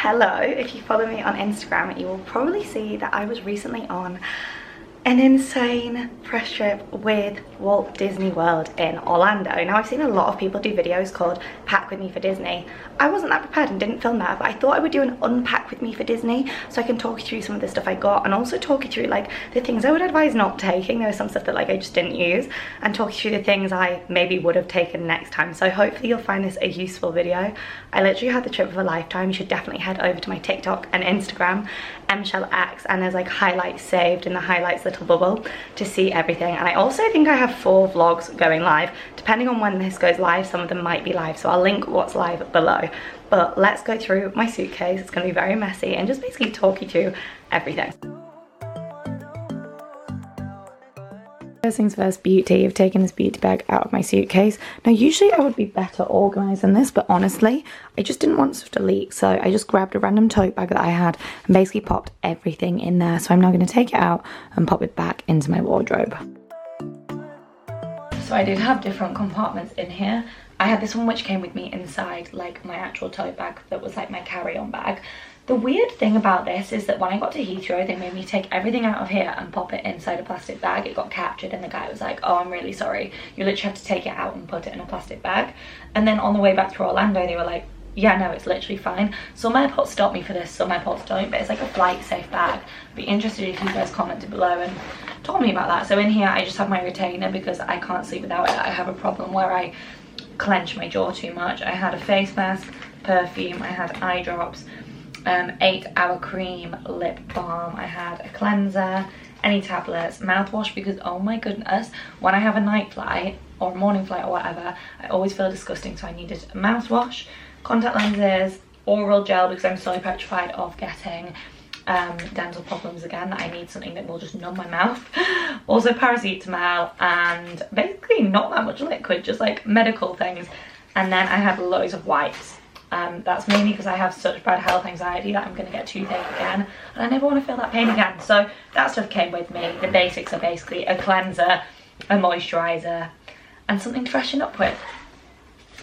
Hello, if you follow me on Instagram, you will probably see that I was recently on an insane press trip with Walt Disney World in Orlando. Now, I've seen a lot of people do videos called Pack With Me for Disney. I wasn't that prepared and didn't film that, but I thought I would do an Unpack With Me for Disney so I can talk you through some of the stuff I got and also talk you through like the things I would advise not taking. There was some stuff that like I just didn't use, and talk you through the things I maybe would have taken next time. So hopefully you'll find this a useful video. I literally had the trip of a lifetime. You should definitely head over to my TikTok and Instagram, MShellX, and there's like highlights saved in the highlights little bubble to see everything. And I also think I have 4 vlogs going live. Depending on when this goes live, some of them might be live, so I'll link what's live below. But let's go through my suitcase. It's going to be very messy and just basically talk you through everything. First things first, beauty. I've taken this beauty bag out of my suitcase. Now usually I would be better organised than this, but honestly I just didn't want stuff to leak, so I just grabbed a random tote bag that I had and basically popped everything in there. So I'm now going to take it out and pop it back into my wardrobe. So I did have different compartments in here. I had this one which came with me inside like my actual tote bag that was like my carry-on bag. The weird thing about this is that when I got to Heathrow, they made me take everything out of here and pop it inside a plastic bag. It got captured and the guy was like, oh, I'm really sorry. You literally have to take it out and put it in a plastic bag. And then on the way back to Orlando, they were like, yeah, no, it's literally fine. Some airports stop me for this, some airports don't, but it's like a flight safe bag. I'd be interested if you guys commented below and told me about that. So in here, I just have my retainer because I can't sleep without it. I have a problem where I clench my jaw too much. I had a face mask, perfume, I had eye drops, 8-hour cream, lip balm, I had a cleanser, any tablets, mouthwash, because oh my goodness, when I have a night flight or a morning flight or whatever, I always feel disgusting, so I needed a mouthwash, contact lenses, oral gel because I'm so petrified of getting dental problems again. I need something that will just numb my mouth. Also paracetamol, and basically not that much liquid, just like medical things. And then I had loads of wipes. That's mainly because I have such bad health anxiety that I'm going to get toothache again, and I never want to feel that pain again. So that stuff came with me. The basics are basically a cleanser, a moisturiser, and something to freshen up with.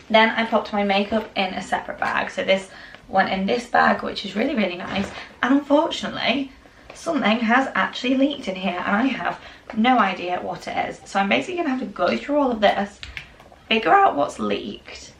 Then I popped my makeup in a separate bag. So this went in this bag, which is really, really nice. And unfortunately, something has actually leaked in here, and I have no idea what it is. So I'm basically going to have to go through all of this, figure out what's leaked,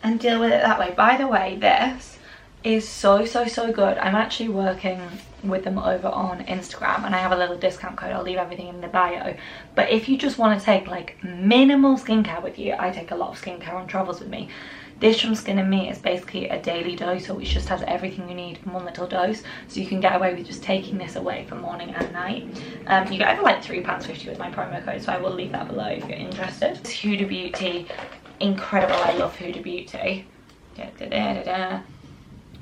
and deal with it that way. By the way, this is so good. I'm actually working with them over on Instagram, and I have a little discount code. I'll leave everything in the bio. But if you just want to take like minimal skincare with you, I take a lot of skincare on travels with me. This from Skin and Me is basically a daily dose, which just has everything you need in one little dose, so you can get away with just taking this away for morning and night. You get over like £3.50 with my promo code, so I will leave that below if you're interested. It's Huda Beauty, incredible. I love Huda Beauty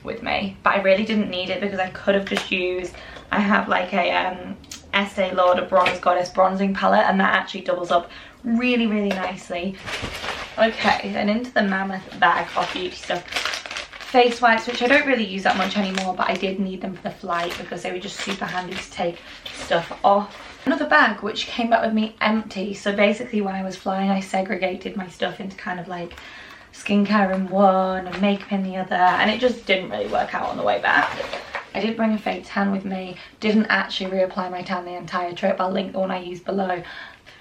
with me, but I really didn't need it because I could have just used, I have like a Estee Lauder Bronze Goddess bronzing palette, and that actually doubles up really nicely. Okay, then into the mammoth bag of beauty stuff. Face wipes, which I don't really use that much anymore, but I did need them for the flight because they were just super handy to take stuff off. Another bag which came back with me empty. So basically when I was flying, I segregated my stuff into kind of like skincare in one and makeup in the other, and it just didn't really work out on the way back. I did bring a fake tan with me, didn't actually reapply my tan the entire trip. I'll link the one I used below.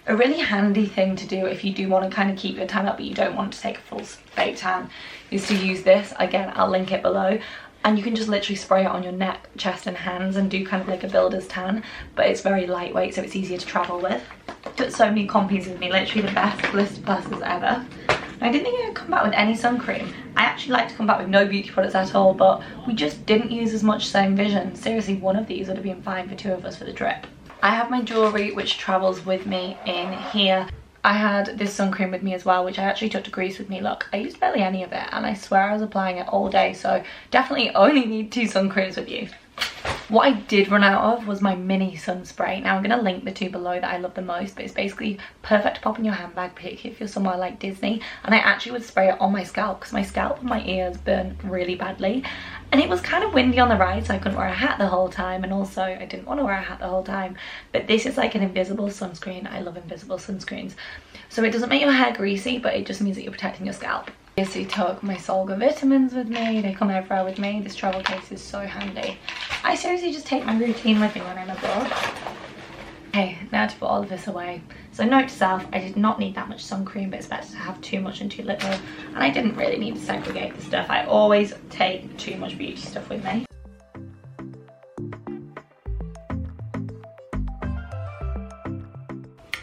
A really handy thing to do if you do want to kind of keep your tan up but you don't want to take a full fake tan is to use this. Again, I'll link it below, and you can just literally spray it on your neck, chest and hands and do kind of like a builder's tan, but it's very lightweight, so it's easier to travel with. Took so many compies with me, literally the best blister plasters ever. I didn't think I would come back with any sun cream. I actually like to come back with no beauty products at all, but we just didn't use as much same vision. Seriously, one of these would have been fine for 2 of us for the trip. I have my jewellery which travels with me in here. I had this sun cream with me as well, which I actually took to Greece with me. Look, I used barely any of it, and I swear I was applying it all day, so definitely only need 2 sun creams with you. What I did run out of was my mini sun spray. Now I'm going to link the 2 below that I love the most, but it's basically perfect to pop in your handbag, particularly if you're somewhere like Disney. And I actually would spray it on my scalp because my scalp and my ears burn really badly. And it was kind of windy on the ride, so I couldn't wear a hat the whole time, and also I didn't want to wear a hat the whole time. But this is like an invisible sunscreen. I love invisible sunscreens. So it doesn't make your hair greasy, but it just means that you're protecting your scalp. Obviously took my Solga vitamins with me. They come everywhere with me. This travel case is so handy. I seriously just take my routine with me when I'm abroad. Okay, now to put all of this away. So note to self, I did not need that much sun cream, but it's better to have too much and too little. And I didn't really need to segregate the stuff. I always take too much beauty stuff with me.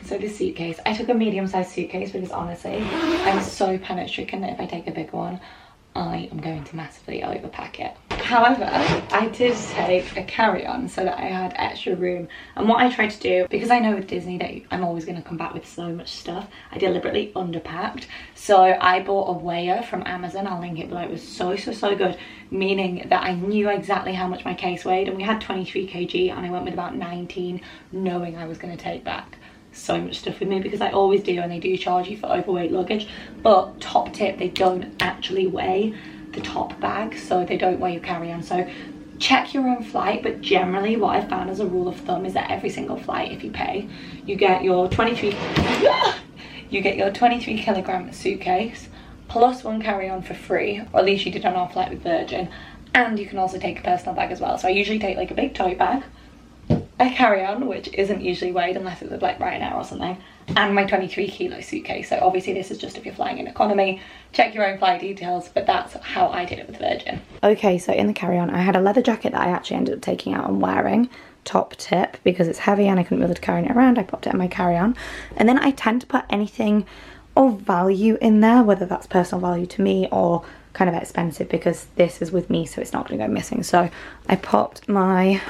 So this suitcase, I took a medium-sized suitcase because honestly, I'm so panic stricken that if I take a bigger one, I am going to massively overpack it. However, I did take a carry-on so that I had extra room. And what I tried to do, because I know with Disney that I'm always going to come back with so much stuff, I deliberately underpacked. So I bought a weigher from Amazon. I'll link it below. It was so good, meaning that I knew exactly how much my case weighed. And we had 23 kg and I went with about 19, knowing I was going to take back so much stuff with me, because I always do, and they do charge you for overweight luggage. But top tip, they don't actually weigh the top bag, so they don't weigh your carry-on. So check your own flight, but generally what I've found as a rule of thumb is that every single flight, if you pay, you get your 23 kilogram suitcase plus one carry-on for free, or at least you did on our flight with Virgin. And you can also take a personal bag as well. So I usually take like a big tote bag, a carry-on, which isn't usually weighed unless it's like Ryanair or something, and my 23 kilo suitcase. So obviously this is just if you're flying in economy. Check your own flight details, but that's how I did it with Virgin. Okay, so in the carry-on I had a leather jacket that I actually ended up taking out and wearing. Top tip, because it's heavy and I couldn't be able to carry it around, I popped it in my carry-on. And then I tend to put anything of value in there, whether that's personal value to me or kind of expensive, because this is with me, so it's not going to go missing. So I popped my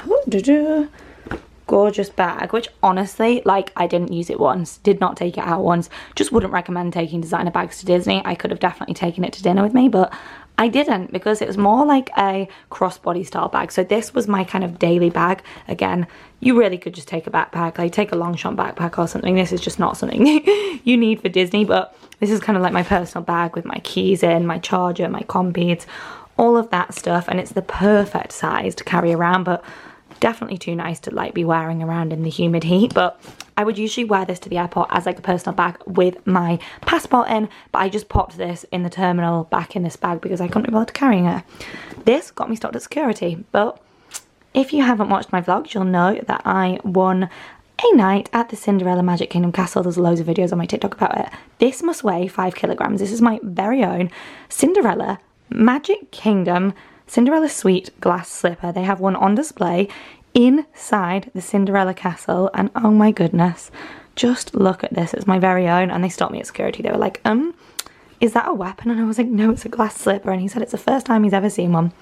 gorgeous bag, which honestly, like, I didn't use it once, did not take it out once, just wouldn't recommend taking designer bags to Disney. I could have definitely taken it to dinner with me, but I didn't, because it was more like a crossbody style bag. So this was my kind of daily bag. Again, you really could just take a backpack, like take a Longchamp backpack or something. This is just not something you need for Disney, but this is kind of like my personal bag with my keys in, my charger, my compeeds, all of that stuff. And it's the perfect size to carry around, but definitely too nice to like be wearing around in the humid heat. But I would usually wear this to the airport as like a personal bag with my passport in, but I just popped this in the terminal back in this bag because I couldn't be bothered carrying it. This got me stopped at security, but if you haven't watched my vlogs, you'll know that I won a night at the Cinderella Magic Kingdom Castle. There's loads of videos on my TikTok about it. This must weigh 5 kilograms. This is my very own Cinderella Magic Kingdom Cinderella Suite glass slipper. They have one on display inside the Cinderella castle, and oh my goodness, just look at this. It's my very own. And they stopped me at security. They were like, is that a weapon? And I was like, no, it's a glass slipper. And he said it's the first time he's ever seen one.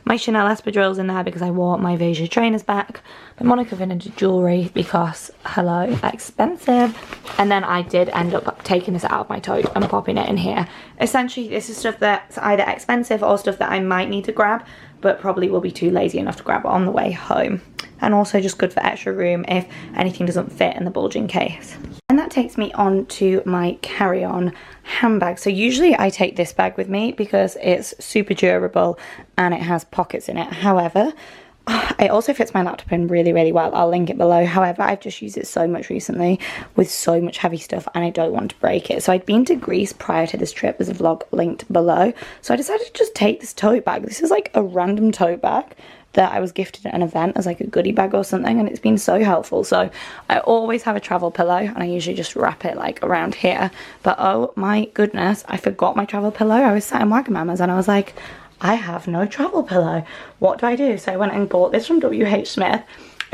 My Chanel espadrilles in there because I wore my Veja trainers back. My Monica Vintage jewellery because, hello, expensive. And then I did end up taking this out of my tote and popping it in here. Essentially, this is stuff that's either expensive or stuff that I might need to grab, but probably will be too lazy enough to grab it on the way home. And also just good for extra room if anything doesn't fit in the bulging case. And that takes me on to my carry-on handbag. So usually I take this bag with me because it's super durable and it has pockets in it. However, it also fits my laptop in really, really well. I'll link it below. However, I've just used it so much recently with so much heavy stuff and I don't want to break it. So I'd been to Greece prior to this trip. There's a vlog linked below. So I decided to just take this tote bag. This is like a random tote bag that I was gifted at an event as like a goodie bag or something, and it's been so helpful. So I always have a travel pillow and I usually just wrap it like around here. But oh my goodness, I forgot my travel pillow. I was sat in Wagamama's and I was like, I have no travel pillow. What do I do? So I went and bought this from WH Smith.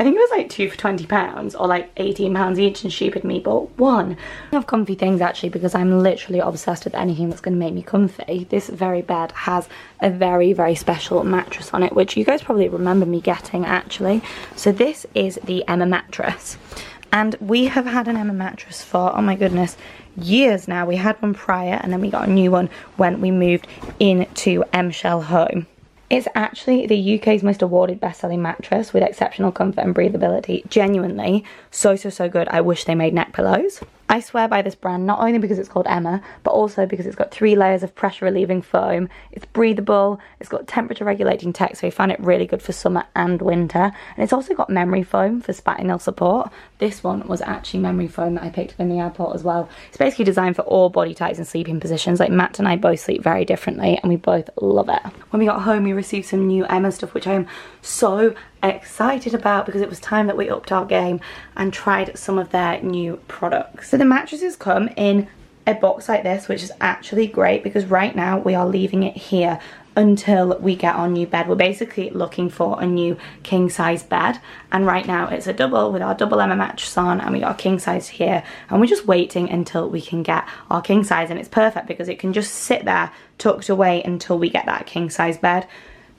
I think it was like 2 for £20 or like £18 each, and stupid me bought one. I have comfy things actually because I'm literally obsessed with anything that's going to make me comfy. This very bed has a very, very special mattress on it, which you guys probably remember me getting actually. So this is the Emma Mattress. And we have had an Emma Mattress for, oh my goodness, years now. We had one prior and then we got a new one when we moved into Shell Home. It's actually the UK's most awarded best-selling mattress with exceptional comfort and breathability. Genuinely, so good. I wish they made neck pillows. I swear by this brand, not only because it's called Emma, but also because it's got 3 layers of pressure relieving foam. It's breathable, it's got temperature regulating tech, so I find it really good for summer and winter. And it's also got memory foam for spattinal support. This one was actually memory foam that I picked up in the airport as well. It's basically designed for all body types and sleeping positions. Like Matt and I both sleep very differently and we both love it. When we got home, we received some new Emma stuff, which I am so excited about because it was time that we upped our game and tried some of their new products. So the mattresses come in a box like this, which is actually great because right now we are leaving it here until we get our new bed. We're basically looking for a new king size bed, and right now it's a double with our double Emma mattress on, and we got a king size here, and we're just waiting until we can get our king size. And it's perfect because it can just sit there tucked away until we get that king size bed.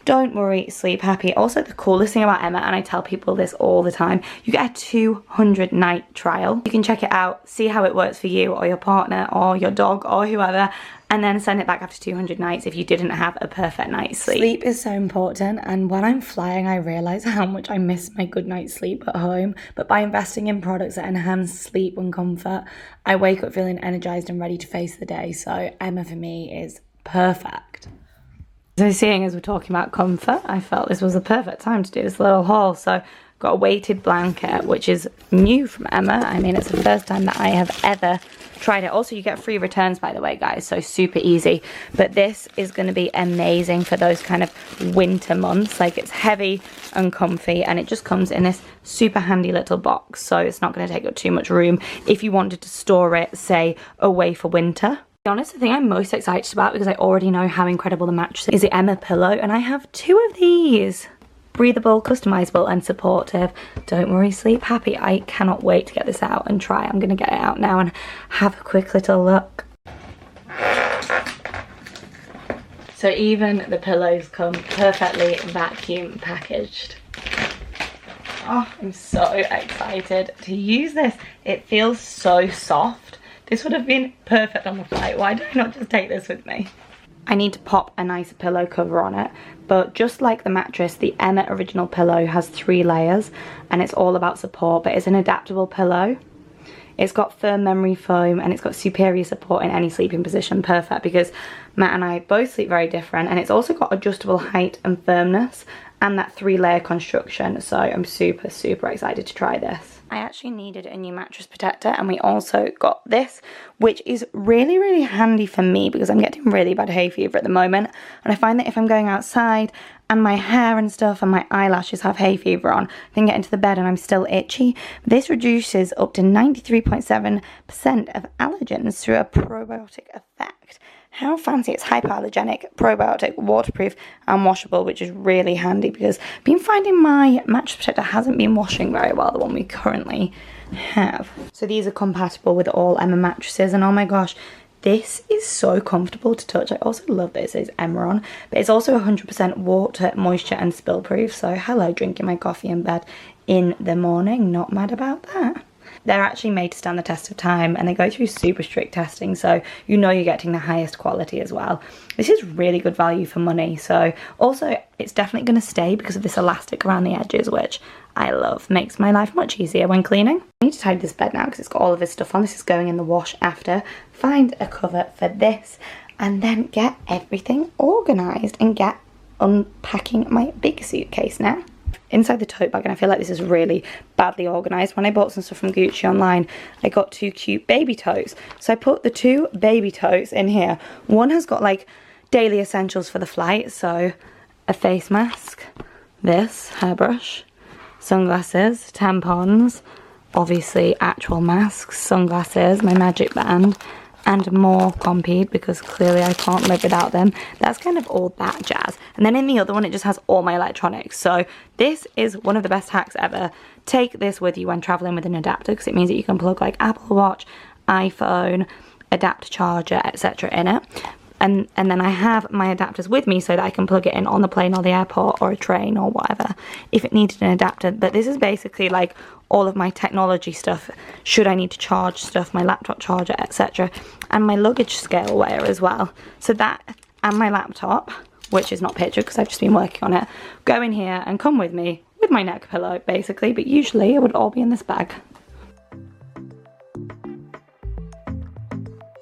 Don't worry, sleep happy. Also, the coolest thing about Emma, and I tell people this all the time, you get a 200 night trial. You can check it out, see how it works for you or your partner or your dog or whoever, and then send it back after 200 nights if you didn't have a perfect night's sleep. Sleep is so important, and when I'm flying I realise how much I miss my good night's sleep at home. But by investing in products that enhance sleep and comfort, I wake up feeling energised and ready to face the day. So Emma for me is perfect. So seeing as we're talking about comfort, I felt this was the perfect time to do this little haul. So got a weighted blanket, which is new from Emma. I mean, it's the first time that I have ever tried it. Also, you get free returns, by the way, guys, so super easy. But this is going to be amazing for those kind of winter months. Like, it's heavy and comfy, and it just comes in this super handy little box, so it's not going to take up too much room if you wanted to store it, say, away for winter. To be honest, the thing I'm most excited about, because I already know how incredible the mattress is, the Emma pillow, and I have 2 of these. Breathable, customizable and supportive. Don't worry, sleep happy. I cannot wait to get this out and try. I'm gonna get it out now and have a quick little look. So even the pillows come perfectly vacuum packaged. Oh, I'm so excited to use this. It feels so soft. This would have been perfect on the flight. Why do I not just take this with me? I need to pop a nice pillow cover on it, but just like the mattress, the Emma original pillow has 3 layers and it's all about support, but it's an adaptable pillow. It's got firm memory foam and it's got superior support in any sleeping position. Perfect, because Matt and I both sleep very different, and it's also got adjustable height and firmness and that 3-layer construction. So I'm super excited to try this. I actually needed a new mattress protector, and we also got this, which is really handy for me because I'm getting really bad hay fever at the moment, and I find that if I'm going outside and my hair and stuff and my eyelashes have hay fever on, I can get into the bed and I'm still itchy. This reduces up to 93.7% of allergens through a probiotic effect. How fancy. It's hypoallergenic, probiotic, waterproof and washable, which is really handy because I've been finding my mattress protector hasn't been washing very well, the one we currently have. So these are compatible with all Emma mattresses, and oh my gosh, this is so comfortable to touch. I also love that it says Emma on, but it's also 100% water, moisture and spill proof. So hello, drinking my coffee in bed in the morning, not mad about that. They're actually made to stand the test of time, and they go through super strict testing, so you know you're getting the highest quality as well. This is really good value for money. So also it's definitely going to stay because of this elastic around the edges, which I love. Makes my life much easier when cleaning. I need to tidy this bed now because it's got all of this stuff on. This is going in the wash after. Find a cover for this and then get everything organised and get unpacking my big suitcase now. Inside the tote bag, and I feel like this is really badly organised. When I bought some stuff from Gucci online, I got 2 cute baby totes. So I put the 2 baby totes in here. One has got like daily essentials for the flight, so a face mask, this hairbrush, sunglasses, tampons, obviously actual masks, sunglasses, my magic band, and more Compeed because clearly I can't live without them. That's kind of all that jazz. And then in the other one, it just has all my electronics. So this is one of the best hacks ever. Take this with you when traveling with an adapter, because it means that you can plug like Apple Watch, iPhone, adapt charger, etc. in it. And then I have my adapters with me so that I can plug it in on the plane or the airport or a train or whatever if it needed an adapter. But this is basically like all of my technology stuff, should I need to charge stuff, my laptop charger, etc. And my luggage scale weigher as well. So that and my laptop, which is not pictured because I've just been working on it, go in here and come with me with my neck pillow basically, but usually it would all be in this bag.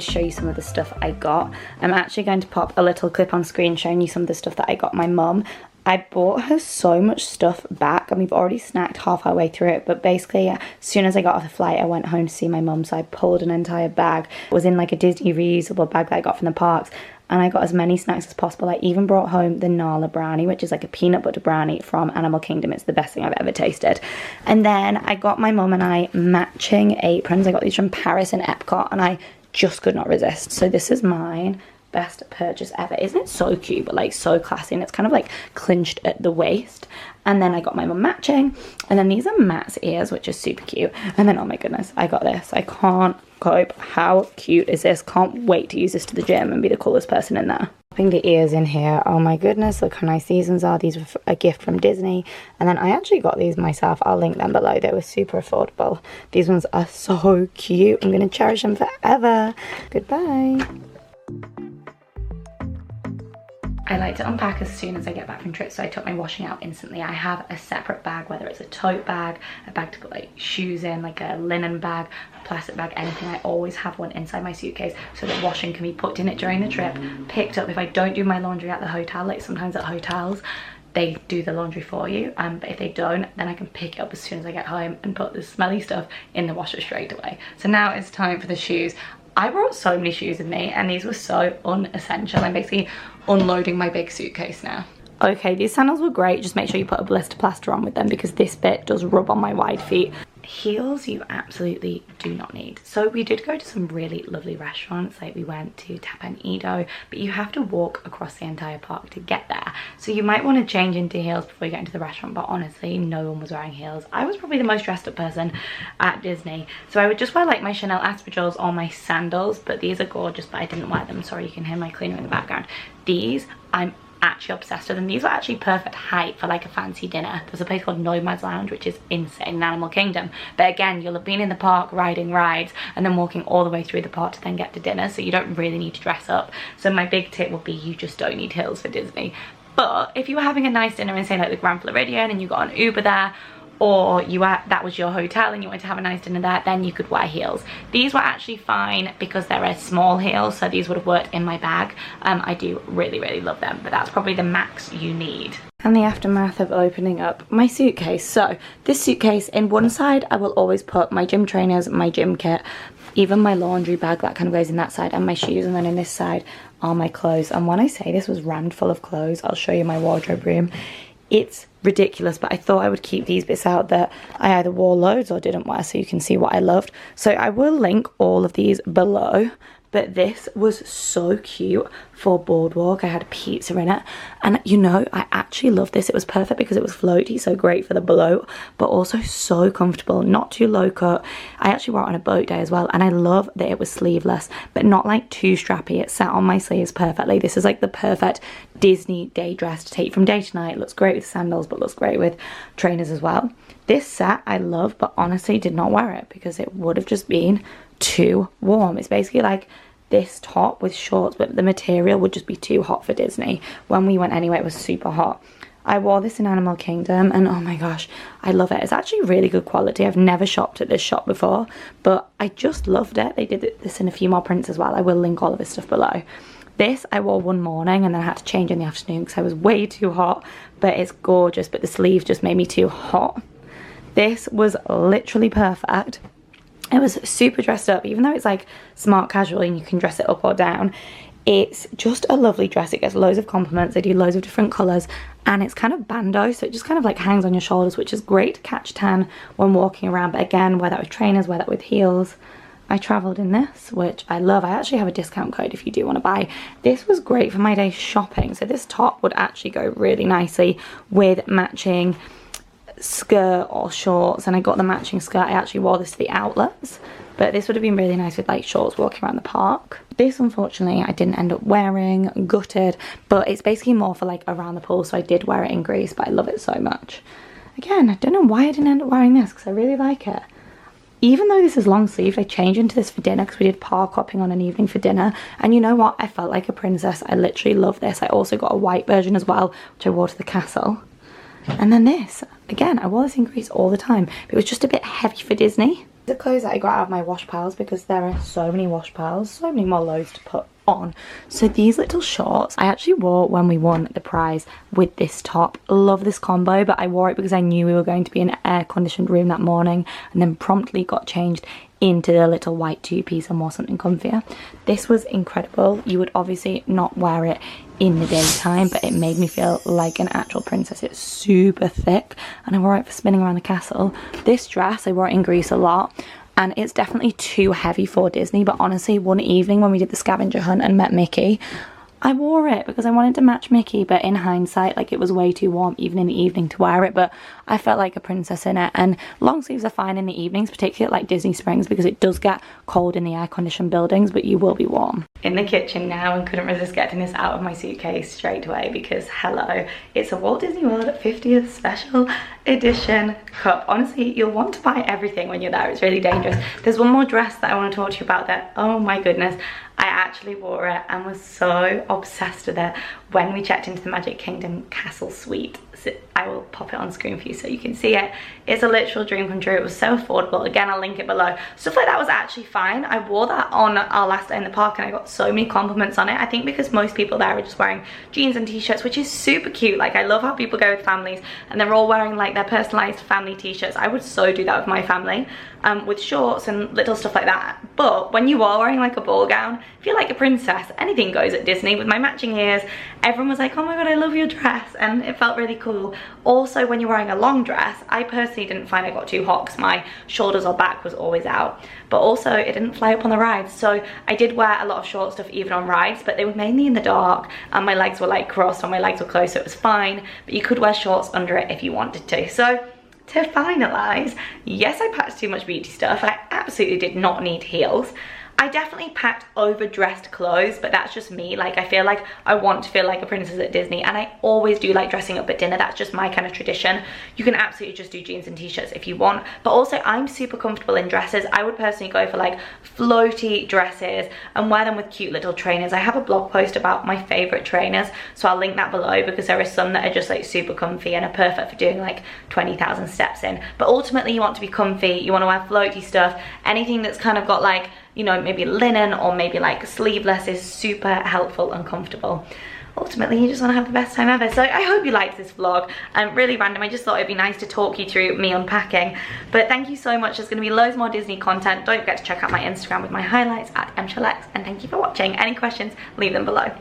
Show you some of the stuff I got. I'm actually going to pop a little clip on screen showing you some of the stuff that I got my mum. I bought her so much stuff back, and we've already snacked half our way through it, but basically as soon as I got off the flight I went home to see my mum, so I pulled an entire bag. It was in like a Disney reusable bag that I got from the parks, and I got as many snacks as possible. I even brought home the Nala brownie, which is like a peanut butter brownie from Animal Kingdom. It's the best thing I've ever tasted. And then I got my mum and I matching aprons. I got these from Paris and Epcot, and I just could not resist. So this is mine. Best purchase ever. Isn't it so cute, but like so classy, and it's kind of like clinched at the waist. And then I got my mum matching, and then these are Matt's ears, which is super cute. And then, oh my goodness, I got this. I can't cope. How cute is this? Can't wait to use this to the gym and be the coolest person in there. Popping the ears in here. Oh my goodness, look how nice these ones are. These were a gift from Disney, and then I actually got these myself. I'll link them below. They were super affordable. These ones are so cute. I'm gonna cherish them forever. Goodbye. I like to unpack as soon as I get back from trips, so I took my washing out instantly. I have a separate bag, whether it's a tote bag, a bag to put like shoes in, like a linen bag, a plastic bag, anything. I always have one inside my suitcase so that washing can be put in it during the trip, picked up. If I don't do my laundry at the hotel, like sometimes at hotels they do the laundry for you, but if they don't, then I can pick it up as soon as I get home and put the smelly stuff in the washer straight away. So now it's time for the shoes. I brought so many shoes with me, and these were so unessential. I'm basically unloading my big suitcase now. Okay, these sandals were great. Just make sure you put a blister plaster on with them, because this bit does rub on my wide feet. Heels you absolutely do not need. So we did go to some really lovely restaurants, like we went to Tapan Edo, but you have to walk across the entire park to get there. So you might want to change into heels before you get into the restaurant, but honestly, no one was wearing heels. I was probably the most dressed up person at Disney. So I would just wear like my Chanel espadrilles or my sandals, but these are gorgeous, but I didn't wear them. Sorry, you can hear my cleaner in the background. These, I'm actually obsessed with them. These are actually perfect height for like a fancy dinner. There's a place called Nomad's Lounge, which is insane in Animal Kingdom, but again, you'll have been in the park riding rides and then walking all the way through the park to then get to dinner, so you don't really need to dress up. So my big tip would be you just don't need heels for Disney. But if you were having a nice dinner in, say, like the Grand Floridian, and you got an Uber there, or that was your hotel and you wanted to have a nice dinner there, then you could wear heels. These were actually fine because they're a small heel, so these would have worked in my bag. I do really love them, but that's probably the max you need. And the aftermath of opening up my suitcase. So this suitcase, in one side I will always put my gym trainers, my gym kit, even my laundry bag, that kind of goes in that side, and my shoes, and then in this side are my clothes. And when I say this was rammed full of clothes, I'll show you my wardrobe room. It's ridiculous, but I thought I would keep these bits out that I either wore loads or didn't wear, so you can see what I loved. So I will link all of these below, but this was so cute for Boardwalk. I had a pizza in it, and you know, I actually love this. It was perfect because it was floaty, so great for the bloat, but also so comfortable, not too low cut. I actually wore it on a boat day as well, and I love that it was sleeveless, but not like too strappy. It sat on my sleeves perfectly. This is like the perfect Disney day dress to take from day to night. It looks great with sandals, but looks great with trainers as well. This set I love, but honestly did not wear it because it would have just been too warm. It's basically like this top with shorts, but the material would just be too hot for Disney. When we went anyway, it was super hot. I wore this in Animal Kingdom, and oh my gosh, I love it. It's actually really good quality. I've never shopped at this shop before, but I just loved it. They did this in a few more prints as well. I will link all of this stuff below. This I wore one morning, and then I had to change in the afternoon because I was way too hot, but it's gorgeous, but the sleeves just made me too hot. This was literally perfect. It was super dressed up, even though it's like smart casual and you can dress it up or down. It's just a lovely dress. It gets loads of compliments. They do loads of different colours, and it's kind of bandeau, so it just kind of like hangs on your shoulders, which is great to catch tan when walking around. But again, wear that with trainers, wear that with heels. I travelled in this, which I love. I actually have a discount code if you do want to buy. This was great for my day shopping. So this top would actually go really nicely with matching skirt or shorts, and I got the matching skirt. I actually wore this to the outlets, but this would have been really nice with like shorts walking around the park. This unfortunately I didn't end up wearing, gutted, but it's basically more for like around the pool, so I did wear it in Greece, but I love it so much. Again, I don't know why I didn't end up wearing this because I really like it. Even though this is long sleeved, I changed into this for dinner because we did park hopping on an evening for dinner, and you know what, I felt like a princess. I literally love this. I also got a white version as well, which I wore to the castle. And then this, again, I wore this in Greece all the time, but it was just a bit heavy for Disney. The clothes that I got out of my wash piles, because there are so many wash piles, so many more loads to put on. So these little shorts I actually wore when we won the prize with this top. Love this combo, but I wore it because I knew we were going to be in an air-conditioned room that morning, and then promptly got changed into the little white two-piece and wore something comfier. This was incredible. You would obviously not wear it in the daytime, but it made me feel like an actual princess. It's super thick, and I wore it for spinning around the castle. This dress, I wore it in Greece a lot, and it's definitely too heavy for Disney, but honestly, one evening when we did the scavenger hunt and met Mickey, I wore it because I wanted to match Mickey, but in hindsight, like, it was way too warm even in the evening to wear it, but I felt like a princess in it. And long sleeves are fine in the evenings, particularly at like Disney Springs, because it does get cold in the air-conditioned buildings, but you will be warm. In the kitchen now, and couldn't resist getting this out of my suitcase straight away because, hello, it's a Walt Disney World 50th special edition cup. Honestly, you'll want to buy everything when you're there. It's really dangerous. There's one more dress that I want to talk to you about that, oh my goodness, I actually wore it and was so obsessed with it when we checked into the Magic Kingdom Castle Suite. So I will pop it on screen for you so you can see it. It's a literal dream come true. It was so affordable. Again, I'll link it below. Stuff like that was actually fine. I wore that on our last day in the park and I got so many compliments on it. I think because most people there are just wearing jeans and t-shirts, which is super cute. Like, I love how people go with families and they're all wearing like their personalized family t-shirts. I would so do that with my family, with shorts and little stuff like that. But when you are wearing like a ball gown, if you're like a princess, anything goes at Disney. With my matching ears, everyone was like, oh my god, I love your dress, and it felt really cool. Also, when you're wearing a long dress, I personally didn't find I got too hot because my shoulders or back was always out, but also it didn't fly up on the rides. So I did wear a lot of short stuff even on rides, but they were mainly in the dark and my legs were like crossed or my legs were closed, so it was fine, but you could wear shorts under it if you wanted to. So to finalize, yes, I packed too much beauty stuff. I absolutely did not need heels. I definitely packed overdressed clothes, but that's just me. Like, I feel like I want to feel like a princess at Disney, and I always do like dressing up at dinner. That's just my kind of tradition. You can absolutely just do jeans and t-shirts if you want, but also I'm super comfortable in dresses. I would personally go for like floaty dresses and wear them with cute little trainers. I have a blog post about my favorite trainers, so I'll link that below, because there are some that are just like super comfy and are perfect for doing like 20,000 steps in. But ultimately, you want to be comfy, you want to wear floaty stuff. Anything that's kind of got like, you know, maybe linen or maybe like sleeveless is super helpful and comfortable. Ultimately, you just want to have the best time ever. So I hope you liked this vlog. Really random. I just thought it'd be nice to talk you through me unpacking. But thank you so much. There's going to be loads more Disney content. Don't forget to check out my Instagram with my highlights at mshellx. And thank you for watching. Any questions, leave them below.